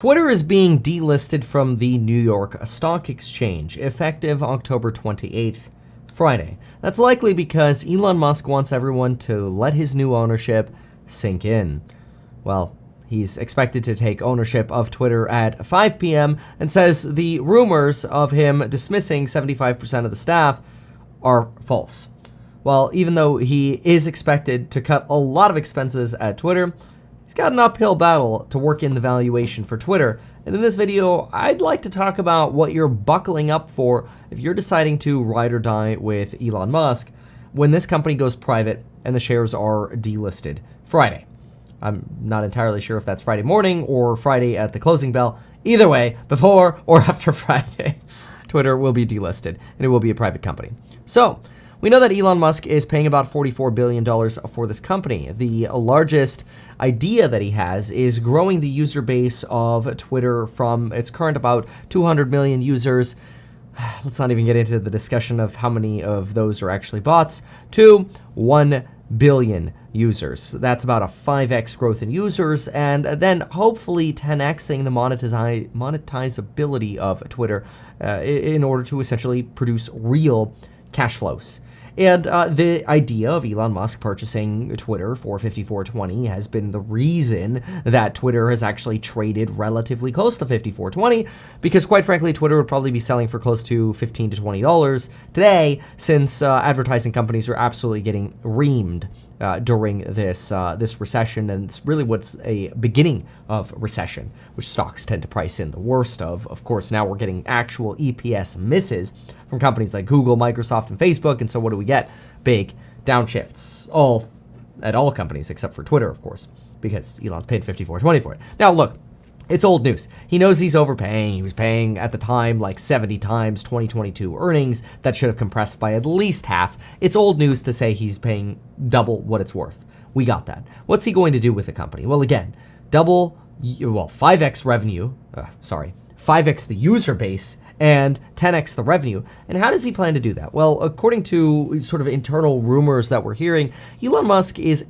Twitter is being delisted from the New York Stock Exchange, effective October 28th, Friday. That's likely because Elon Musk wants everyone to let his new ownership sink in. Well, he's expected to take ownership of Twitter at 5 p.m. and says the rumors of him dismissing 75% of the staff are false. Well, even though he is expected to cut a lot of expenses at Twitter, he's got an uphill battle to work in the valuation for Twitter. And in this video, I'd like to talk about what you're buckling up for if you're deciding to ride or die with Elon Musk when this company goes private and the shares are delisted Friday. I'm not entirely sure if that's Friday morning or Friday at the closing bell. Either way, before or after Friday, Twitter will be delisted and it will be a private company. So, we know that Elon Musk is paying about $44 billion for this company. The largest idea that he has is growing the user base of Twitter from its current about 200 million users. Let's not even get into the discussion of how many of those are actually bots, to 1 billion users. That's about a 5x growth in users, and then hopefully 10xing the monetizability of Twitter in order to essentially produce real cash flows. And the idea of Elon Musk purchasing Twitter for $54.20 has been the reason that Twitter has actually traded relatively close to $54.20, because quite frankly, Twitter would probably be selling for close to $15 to $20 today, since advertising companies are absolutely getting reamed during this recession, and it's really what's a beginning of recession, which stocks tend to price in the worst of. Of course, now we're getting actual EPS misses from companies like Google, Microsoft, and Facebook, and so what do we get? Big downshifts, at all companies except for Twitter, of course, because Elon's paid $54.20 for it. Now, look, it's old news. He knows he's overpaying. He was paying at the time like 70 times 2022 earnings. That should have compressed by at least half. It's old news to say he's paying double what it's worth. We got that. What's he going to do with the company? Well, again, 5x revenue, 5x the user base, and 10x the revenue. And how does he plan to do that? Well, according to sort of internal rumors that we're hearing, Elon Musk is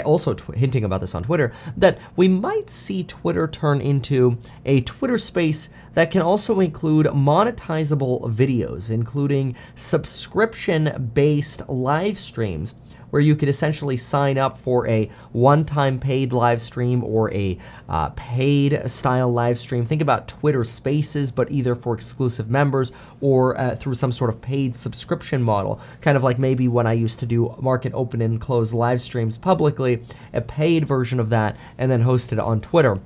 also hinting about this on Twitter, that we might see Twitter turn into a Twitter space that can also include monetizable videos, including subscription-based live streams, where you could essentially sign up for a one-time paid live stream or a paid style live stream. Think about Twitter Spaces, but either for exclusive members or through some sort of paid subscription model, kind of like maybe when I used to do market open and close live streams publicly, a paid version of that, and then host it on Twitter.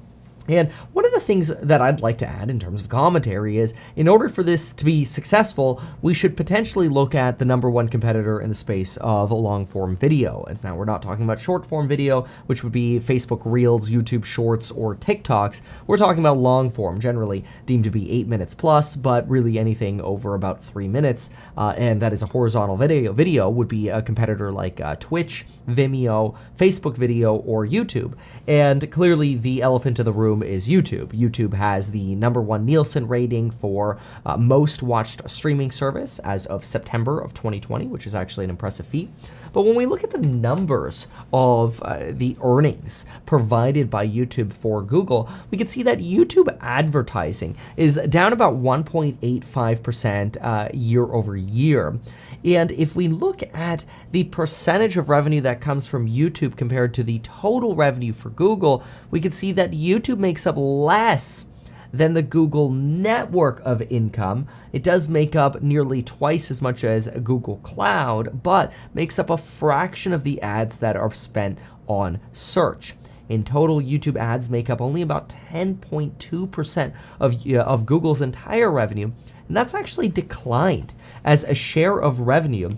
And one of the things that I'd like to add in terms of commentary is, in order for this to be successful, we should potentially look at the number one competitor in the space of long-form video. And now we're not talking about short-form video, which would be Facebook Reels, YouTube Shorts, or TikToks. We're talking about long-form, generally deemed to be 8 minutes plus, but really anything over about 3 minutes. And that is a horizontal video would be a competitor like Twitch, Vimeo, Facebook Video, or YouTube. And clearly the elephant in the room is YouTube. YouTube has the #1 Nielsen rating for most watched streaming service as of September of 2020, which is actually an impressive feat. But when we look at the numbers of the earnings provided by YouTube for Google, we can see that YouTube advertising is down about 1.85% year over year. And if we look at the percentage of revenue that comes from YouTube compared to the total revenue for Google, we can see that YouTube makes up less than the Google network of income. It does make up nearly twice as much as Google Cloud, but makes up a fraction of the ads that are spent on search. In total, YouTube ads make up only about 10.2% of Google's entire revenue, and that's actually declined as a share of revenue.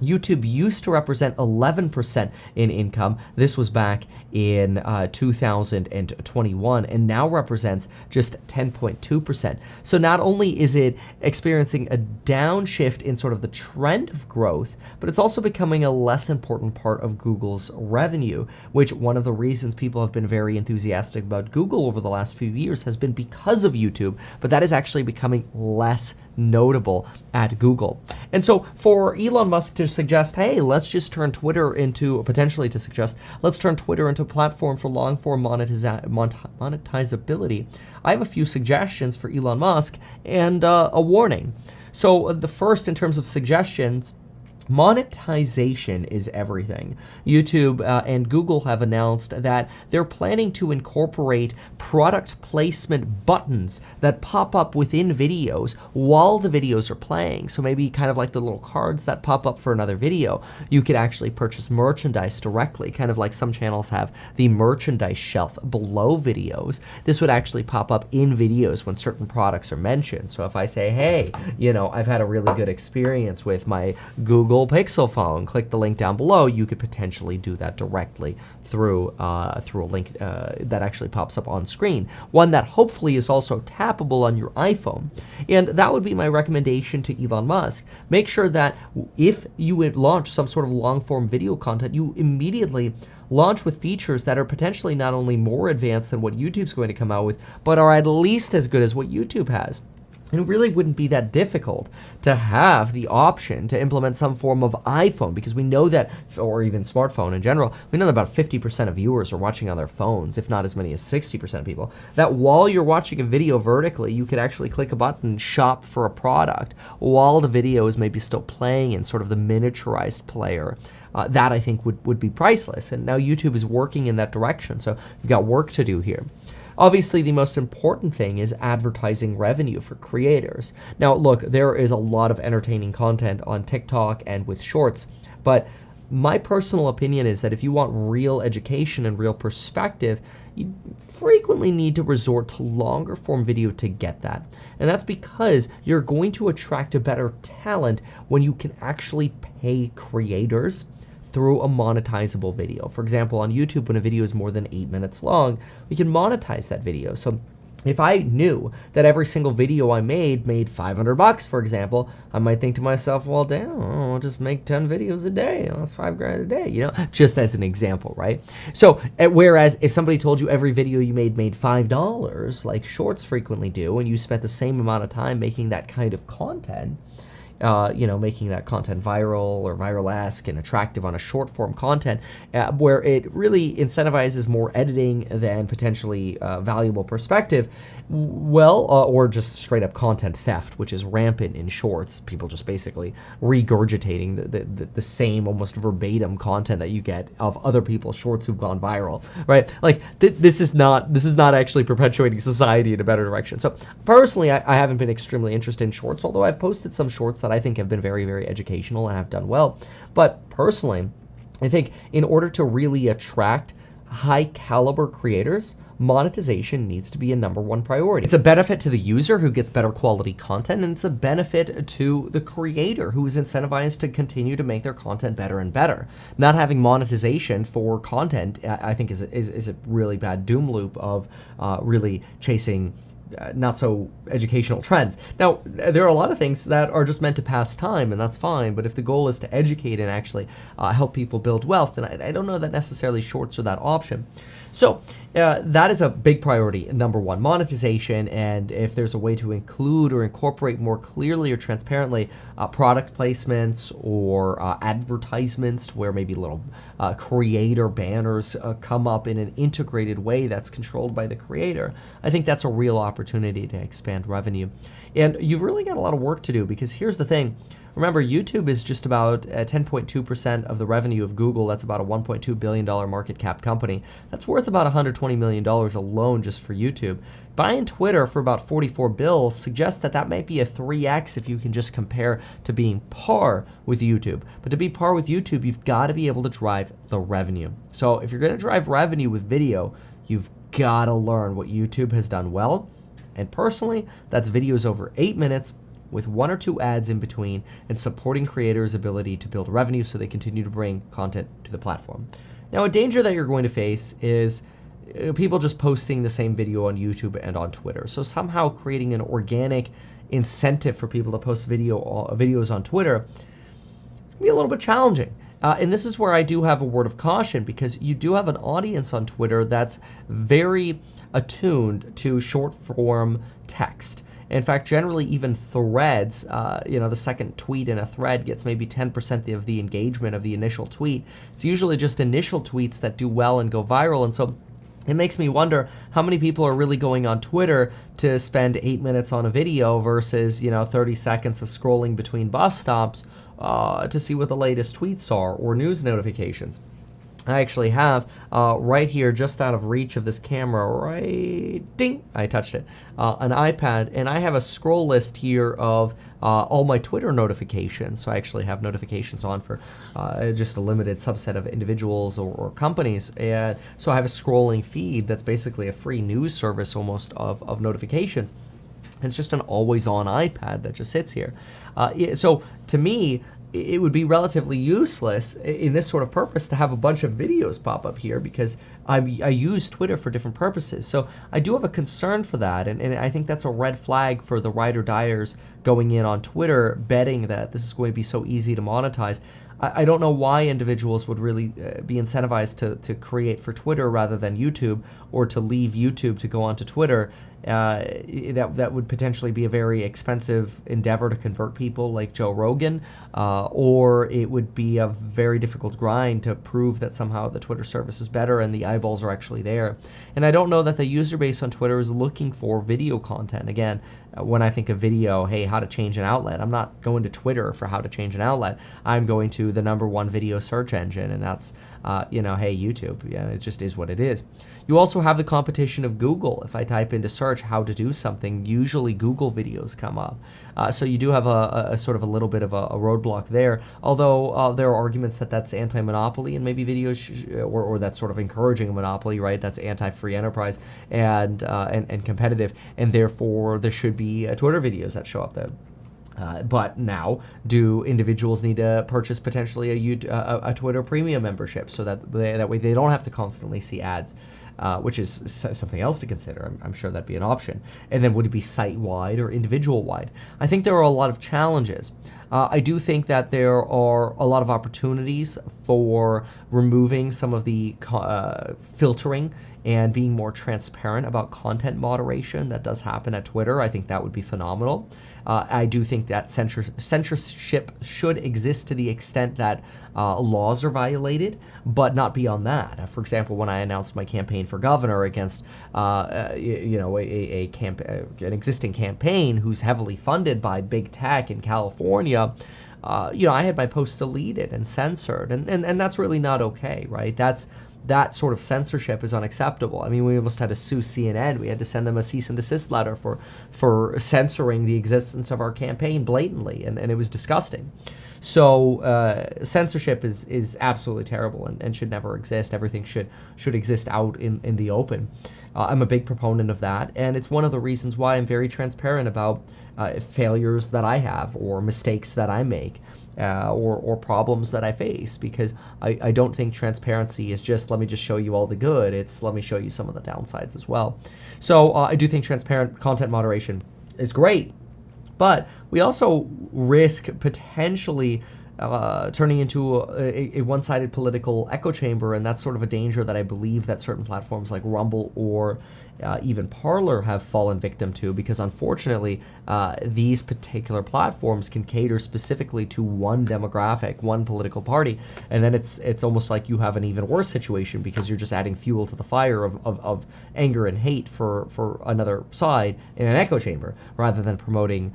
YouTube used to represent 11% in income. This was back in 2021, and now represents just 10.2%. So not only is it experiencing a downshift in sort of the trend of growth, but it's also becoming a less important part of Google's revenue, which one of the reasons people have been very enthusiastic about Google over the last few years has been because of YouTube, but that is actually becoming less notable at Google. And so for Elon Musk to suggest, hey, let's just turn Twitter into, potentially to suggest, let's turn Twitter into a platform for long-form monetizability, I have a few suggestions for Elon Musk and a warning. So the first, in terms of suggestions, monetization is everything. YouTube and Google have announced that they're planning to incorporate product placement buttons that pop up within videos while the videos are playing. So maybe kind of like the little cards that pop up for another video. You could actually purchase merchandise directly, kind of like some channels have the merchandise shelf below videos. This would actually pop up in videos when certain products are mentioned. So if I say, hey, I've had a really good experience with my Google Pixel phone, click the link down below, you could potentially do that directly through a link that actually pops up on screen. One that hopefully is also tappable on your iPhone. And that would be my recommendation to Elon Musk. Make sure that if you would launch some sort of long-form video content, you immediately launch with features that are potentially not only more advanced than what YouTube's going to come out with, but are at least as good as what YouTube has. And it really wouldn't be that difficult to have the option to implement some form of iPhone, because we know that, or even smartphone in general, we know that about 50% of viewers are watching on their phones, if not as many as 60% of people, that while you're watching a video vertically, you could actually click a button, shop for a product, while the video is maybe still playing in sort of the miniaturized player. That I think would be priceless. And now YouTube is working in that direction, so you've got work to do here. Obviously, the most important thing is advertising revenue for creators. Now, look, there is a lot of entertaining content on TikTok and with Shorts, but my personal opinion is that if you want real education and real perspective, you frequently need to resort to longer form video to get that. And that's because you're going to attract a better talent when you can actually pay creators through a monetizable video. For example, on YouTube, when a video is more than 8 minutes long, we can monetize that video. So if I knew that every single video I made $500, for example, I might think to myself, well, damn, I'll just make 10 videos a day. That's $5,000 a day, just as an example, right? So, whereas if somebody told you every video you made $5, like Shorts frequently do, and you spent the same amount of time making that kind of content, making that content viral or viral-esque and attractive on a short-form content, where it really incentivizes more editing than potentially valuable perspective, or just straight-up content theft, which is rampant in Shorts. People just basically regurgitating the same almost verbatim content that you get of other people's Shorts who've gone viral, right? Like this is not actually perpetuating society in a better direction. So personally, I haven't been extremely interested in Shorts, although I've posted some Shorts that I think have been very, very educational and have done well. But personally, I think in order to really attract high caliber creators, monetization needs to be a #1 priority. It's a benefit to the user who gets better quality content, and it's a benefit to the creator who is incentivized to continue to make their content better and better. Not having monetization for content, I think, is a really bad doom loop of really chasing not so educational trends. Now, there are a lot of things that are just meant to pass time, and that's fine, but if the goal is to educate and actually help people build wealth, then I don't know that necessarily Shorts are that option. So that is a big priority, #1, monetization, and if there's a way to include or incorporate more clearly or transparently product placements or advertisements where maybe little creator banners come up in an integrated way that's controlled by the creator, I think that's a real opportunity to expand revenue. And you've really got a lot of work to do, because here's the thing. Remember, YouTube is just about 10.2% of the revenue of Google. That's about a $1.2 billion market cap company. That's worth about $120 million alone just for YouTube. Buying Twitter for about 44 bills suggests that might be a 3x if you can just compare to being par with YouTube. But to be par with YouTube, you've got to be able to drive the revenue. So if you're going to drive revenue with video, you've got to learn what YouTube has done well. And personally, that's videos over 8 minutes with 1 or 2 ads in between, and supporting creators' ability to build revenue so they continue to bring content to the platform. Now, a danger that you're going to face is people just posting the same video on YouTube and on Twitter. So somehow creating an organic incentive for people to post videos on Twitter, it's gonna be a little bit challenging. And this is where I do have a word of caution, because you do have an audience on Twitter that's very attuned to short form text. In fact, generally even threads, the second tweet in a thread gets maybe 10% of the engagement of the initial tweet. It's usually just initial tweets that do well and go viral. And so it makes me wonder how many people are really going on Twitter to spend 8 minutes on a video versus, 30 seconds of scrolling between bus stops to see what the latest tweets are or news notifications. I actually have right here, just out of reach of this camera, right, ding, I touched it, an iPad, and I have a scroll list here of all my Twitter notifications. So I actually have notifications on for just a limited subset of individuals or companies. And so I have a scrolling feed that's basically a free news service almost of notifications. It's just an always-on iPad that just sits here. So to me, it would be relatively useless in this sort of purpose to have a bunch of videos pop up here because I use Twitter for different purposes. So I do have a concern for that, and I think that's a red flag for the ride or diers going in on Twitter, betting that this is going to be so easy to monetize. I don't know why individuals would really be incentivized to create for Twitter rather than YouTube, or to leave YouTube to go onto Twitter. That would potentially be a very expensive endeavor to convert people like Joe Rogan, or it would be a very difficult grind to prove that somehow the Twitter service is better and the eyeballs are actually there. And I don't know that the user base on Twitter is looking for video content. Again, when I think of video, hey, how to change an outlet, I'm not going to Twitter for how to change an outlet. I'm going to the #1 video search engine, and that's, hey, YouTube. Yeah, it just is what it is. You also have the competition of Google. If I type into search how to do something, usually Google videos come up. So you do have a sort of a little bit of a roadblock there, although there are arguments that that's anti-monopoly and maybe videos, or that's sort of encouraging a monopoly, right? That's anti-free enterprise and competitive, and therefore there should be Twitter videos that show up there. But now, do individuals need to purchase potentially a Twitter premium membership so that way they don't have to constantly see ads, which is something else to consider. I'm sure that'd be an option. And then would it be site-wide or individual-wide? I think there are a lot of challenges. I do think that there are a lot of opportunities for removing some of the filtering and being more transparent about content moderation that does happen at Twitter. I think that would be phenomenal. I do think that censorship should exist to the extent that laws are violated, but not beyond that. For example, when I announced my campaign for governor against an existing campaign who's heavily funded by big tech in California, I had my posts deleted and censored, and that's really not okay, right? That sort of censorship is unacceptable. I mean, we almost had to sue CNN. We had to send them a cease and desist letter for censoring the existence of our campaign blatantly, and it was disgusting. So censorship is absolutely terrible and should never exist. Everything should exist out in the open. I'm a big proponent of that, and it's one of the reasons why I'm very transparent about failures that I have or mistakes that I make or problems that I face, because I don't think transparency is just let me just show you all the good. It's let me show you some of the downsides as well. So I do think transparent content moderation is great, but we also risk potentially turning into a one-sided political echo chamber, and that's sort of a danger that I believe that certain platforms like Rumble or even Parler have fallen victim to, because unfortunately these particular platforms can cater specifically to one demographic, one political party, and then it's almost like you have an even worse situation because you're just adding fuel to the fire of anger and hate for another side in an echo chamber rather than promoting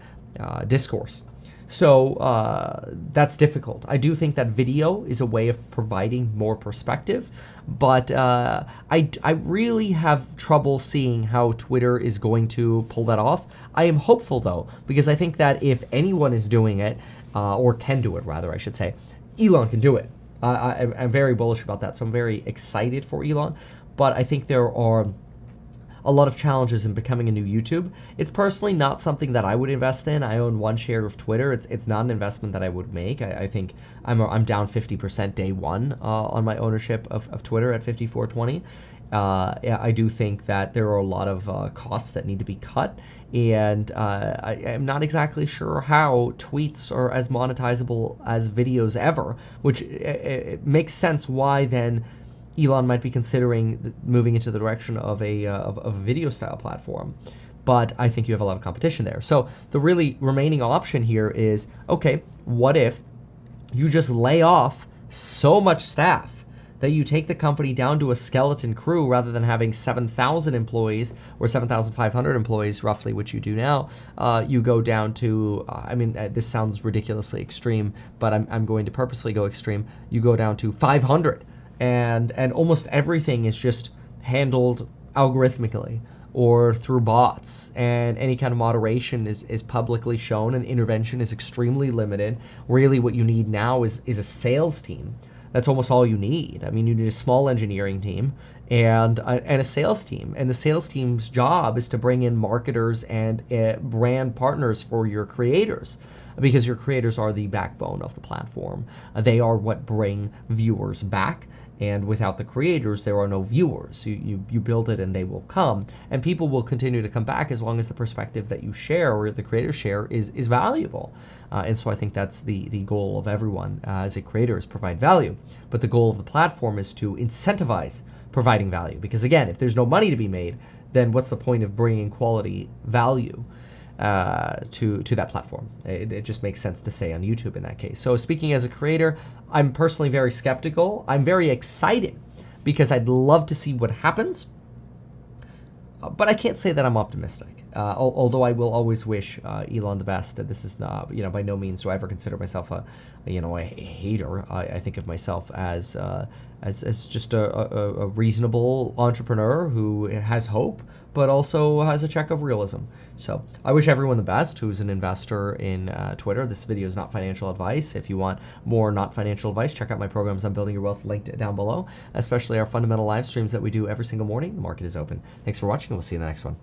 discourse. So that's difficult. I do think that video is a way of providing more perspective, but I really have trouble seeing how Twitter is going to pull that off. I am hopeful, though, because I think that if anyone is doing it, or can do it, rather, I should say, Elon can do it. I'm very bullish about that, so I'm very excited for Elon, but I think there are a lot of challenges in becoming a new YouTube. It's personally not something that I would invest in. I own 1 share of Twitter. It's not an investment that I would make. I think I'm down 50% day one on my ownership of Twitter at 54.20. I do think that there are a lot of costs that need to be cut, and I'm not exactly sure how tweets are as monetizable as videos ever, which it makes sense why then Elon might be considering moving into the direction of a video style platform. but I think you have a lot of competition there. So the really remaining option here is, okay, what if you just lay off so much staff that you take the company down to a skeleton crew rather than having 7,000 employees or 7,500 employees roughly, which you do now. You go down to, this sounds ridiculously extreme, but I'm going to purposely go extreme. You go down to 500, and almost everything is just handled algorithmically or through bots, and any kind of moderation is publicly shown, and intervention is extremely limited. Really what you need now is a sales team. That's almost all you need. I mean, you need a small engineering team and a sales team. And the sales team's job is to bring in marketers and brand partners for your creators, because your creators are the backbone of the platform. They are what bring viewers back. And without the creators, there are no viewers. You build it and they will come. And people will continue to come back as long as the perspective that you share or the creators share is valuable. And so I think that's the goal of everyone as a creator, is provide value. But the goal of the platform is to incentivize providing value. Because again, if there's no money to be made, then what's the point of bringing quality value to that platform? It just makes sense to say on YouTube in that case. So speaking as a creator, I'm personally very skeptical. I'm very excited because I'd love to see what happens, but I can't say that I'm optimistic. Although I will always wish Elon the best. This is not, by no means do I ever consider myself a hater. I think of myself as just a reasonable entrepreneur who has hope, but also has a check of realism. So I wish everyone the best who's an investor in Twitter. This video is not financial advice. If you want more not financial advice, check out my programs on Building Your Wealth linked down below, especially our fundamental live streams that we do every single morning. The market is open. Thanks for watching, and we'll see you in the next one.